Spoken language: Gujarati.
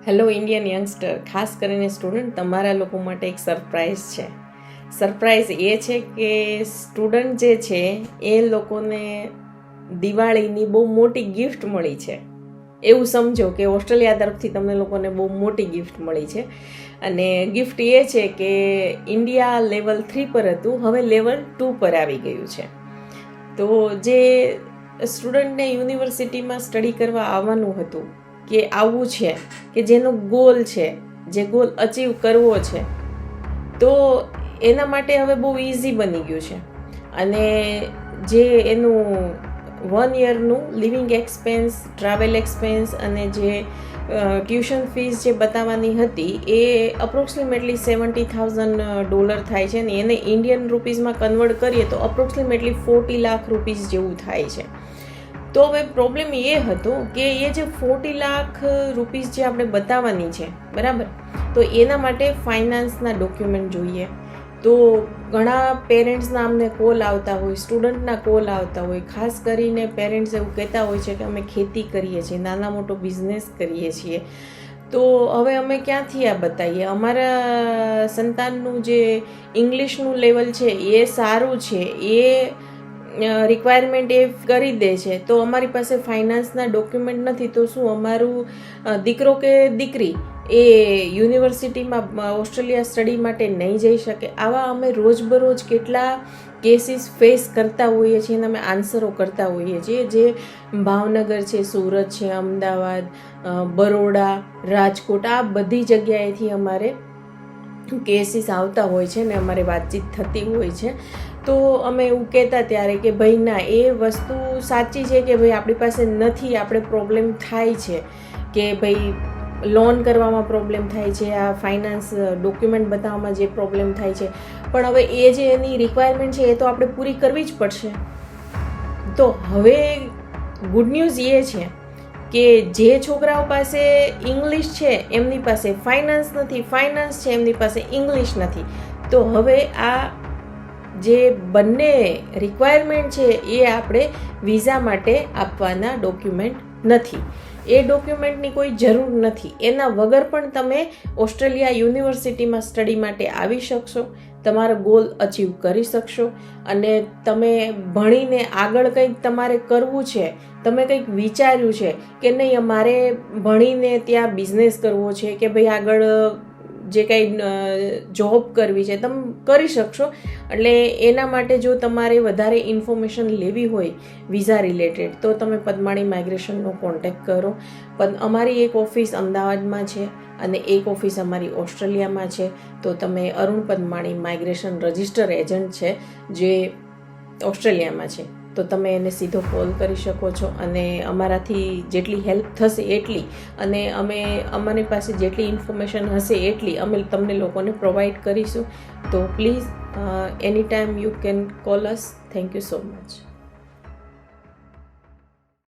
હેલો ઇન્ડિયન યંગસ્ટર, ખાસ કરીને સ્ટુડન્ટ, તમારા લોકો માટે એક સરપ્રાઈઝ છે. સરપ્રાઈઝ એ છે કે સ્ટુડન્ટ જે છે એ લોકોને દિવાળીની બહુ મોટી ગિફ્ટ મળી છે. એવું સમજો કે ઓસ્ટ્રેલિયા તરફથી તમને લોકોને બહુ મોટી ગિફ્ટ મળી છે. અને ગિફ્ટ એ છે કે ઇન્ડિયા લેવલ 3 પર હતું, હવે લેવલ 2 પર આવી ગયું છે. તો જે સ્ટુડન્ટને યુનિવર્સિટીમાં સ્ટડી કરવા આવવાનું હતું, કે આવવું છે, કે જેનો ગોલ છે, જે ગોલ અચીવ કરવો છે, તો એના માટે હવે બહુ ઇઝી બની ગયું છે. અને જે એનું 1 યરનું લિવિંગ એક્સપેન્સ, ટ્રાવેલ એક્સપેન્સ અને જે ટ્યુશન ફીસ જે બતાવવાની હતી એ અપ્રોક્સિમેટલી $70,000 થાય છે. ને એને ઇન્ડિયન રૂપીઝમાં કન્વર્ટ કરીએ તો અપ્રોક્સિમેટલી 40 લાખ રૂપીઝ જેવું થાય છે. તો હવે પ્રોબ્લેમ એ હતો કે એ જે 40 લાખ રૂપીઝ જે આપણે બતાવવાની છે, બરાબર, તો એના માટે ફાઇનાન્સના ડોક્યુમેન્ટ જોઈએ. તો ઘણા પેરેન્ટ્સના અમને કોલ આવતા હોય, સ્ટુડન્ટના કોલ આવતા હોય. ખાસ કરીને પેરેન્ટ્સ એવું કહેતા હોય છે કે અમે ખેતી કરીએ છીએ, નાના મોટો બિઝનેસ કરીએ છીએ, તો હવે અમે ક્યાંથી આ બતાવીએ? અમારા સંતાનનું જે ઇંગ્લિશનું લેવલ છે એ સારું છે, એ રિક્વાયરમેન્ટ એ કરી દે છે, તો અમારી પાસે ફાઇનાન્સના ડોક્યુમેન્ટ નથી, તો શું અમારું દીકરો કે દીકરી એ યુનિવર્સિટીમાં ઓસ્ટ્રેલિયા સ્ટડી માટે નહીં જઈ શકે? આવા અમે રોજબરોજ કેટલા કેસીસ ફેસ કરતા હોઈએ છીએ અને અમે આન્સરો કરતા હોઈએ છીએ. જે ભાવનગર છે, સુરત છે, અમદાવાદ, બરોડા, રાજકોટ, આ બધી જગ્યાએથી અમારે કેસીસ આવતા હોય છે ને અમારે વાતચીત થતી હોય છે. તો અમે એવું કહેતા ત્યારે કે ભાઈ ના, એ વસ્તુ સાચી છે કે ભાઈ આપણી પાસે નથી, આપણે પ્રોબ્લેમ થાય છે, કે ભાઈ લોન કરવામાં પ્રોબ્લેમ થાય છે, આ ફાઇનાન્સ ડોક્યુમેન્ટ બતાવવામાં જે પ્રોબ્લેમ થાય છે, પણ હવે એ જે એની રિક્વાયરમેન્ટ છે એ તો આપણે પૂરી કરવી જ પડશે. તો હવે ગુડ ન્યૂઝ એ છે કે જે છોકરાઓ પાસે ઇંગ્લિશ છે એમની પાસે ફાઇનાન્સ નથી, ફાઇનાન્સ છે એમની પાસે ઇંગ્લિશ નથી. તો હવે આ જે બંને રિક્વાયરમેન્ટ છે એ આપણે વિઝા માટે આપવાના ડોક્યુમેન્ટ નથી. એ ડોક્યુમેન્ટની કોઈ જરૂર નથી. એના વગર પણ તમે ઓસ્ટ્રેલિયા યુનિવર્સિટીમાં સ્ટડી માટે આવી શકશો, તમારો ગોલ અચીવ કરી શકશો. અને તમે ભણીને આગળ કંઈક તમારે કરવું છે, તમે કંઈક વિચાર્યું છે કે નહીં અમારે ભણીને ત્યાં બિઝનેસ કરવો છે, કે ભાઈ આગળ જે કંઈ જોબ કરવી છે, તમે કરી શકશો. એટલે એના માટે જો તમારે વધારે ઇન્ફોર્મેશન લેવી હોય વિઝા રિલેટેડ, તો તમે પદ્માણી માઇગ્રેશનનો કોન્ટેક્ટ કરો. પણ અમારી એક ઓફિસ અમદાવાદમાં છે અને એક ઓફિસ અમારી ઓસ્ટ્રેલિયામાં છે. તો તમે અરુણ પદ્માણી માઇગ્રેશન રજિસ્ટર એજન્ટ છે જે ઓસ્ટ્રેલિયામાં છે, તો તમે એને સીધો કોલ કરી શકો છો. અને અમારાથી જેટલી હેલ્પ થશે એટલી, અને અમારી પાસે જેટલી ઇન્ફોર્મેશન હશે એટલી અમે તમને લોકોને પ્રોવાઈડ કરીશું. તો please any time you can call us. Thank you so much.